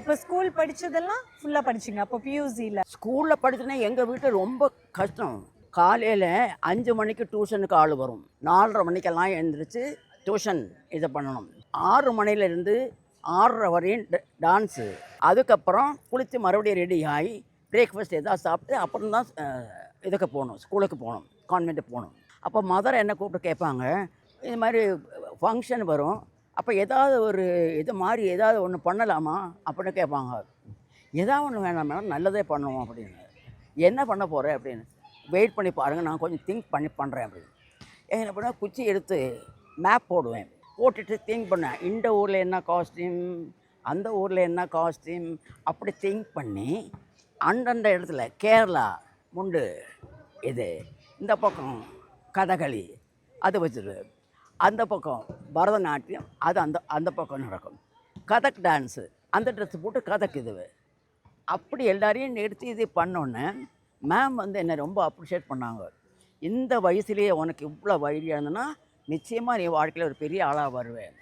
அப்போ ஸ்கூல் படிச்சதெல்லாம் ஃபுல்லா படிச்சீங்க அப்போ பியூசியில்? ஸ்கூலில் படிச்சுனா எங்கள் வீட்டில் ரொம்ப கஷ்டம். காலையில் 5 மணிக்கு டியூஷனுக்கு ஆள் வரும். 4:30 மணிக்கெல்லாம் எழுந்திரிச்சு டியூஷன் இதை பண்ணணும். 6 மணிலேருந்து 6:30 வரையும் டான்ஸு. அதுக்கப்புறம் குளித்து மறுபடியும் ரெடி ஆகி பிரேக்ஃபாஸ்ட் எதாவது சாப்பிட்டு அப்புறம் தான் இதுக்கு போகணும், ஸ்கூலுக்கு போகணும், கான்வெண்ட்டுக்கு போகணும். அப்போ மதர் என்ன கூப்பிட்டு கேட்பாங்க, இது மாதிரி ஃபங்க்ஷன் வரும், அப்போ ஏதாவது ஒரு இது மாதிரி ஏதாவது ஒன்று பண்ணலாமா அப்படின்னு கேட்பாங்க. ஏதாவது ஒன்று வேணாம் மேடம், நல்லதே பண்ணுவோம் அப்படின்னு. என்ன பண்ண போகிறேன் அப்படின்னு. வெயிட் பண்ணி பாருங்கள், நான் கொஞ்சம் திங்க் பண்ணி பண்ணுறேன் அப்படின்னு. என்ன பண்ணால் குச்சி எடுத்து மேப் போடுவேன். போட்டுட்டு திங்க் பண்ணேன், இந்த ஊரில் என்ன காஸ்டியூம், அந்த ஊரில் என்ன காஸ்டியூம், அப்படி திங்க் பண்ணி அந்தந்த இடத்துல கேரளா முண்டு இது, இந்த பக்கம் கதகளி அது வச்சுருவேன், அந்த பக்கம் பரதநாட்டியம் அது அந்த அந்த பக்கம் நடக்கும், கதக் டான்ஸு அந்த ட்ரெஸ்ஸு போட்டு கதக் இதுவே. அப்படி எல்லாரையும் நிறுத்தி இது பண்ணோன்னே மேம் வந்து என்னை ரொம்ப அப்ரிஷியேட் பண்ணாங்க. இந்த வயசுலேயே உனக்கு இவ்வளோ வைரியாக இருந்ததுன்னா நிச்சயமாக நீ வாழ்க்கையில் ஒரு பெரிய ஆளாக வருவேன்.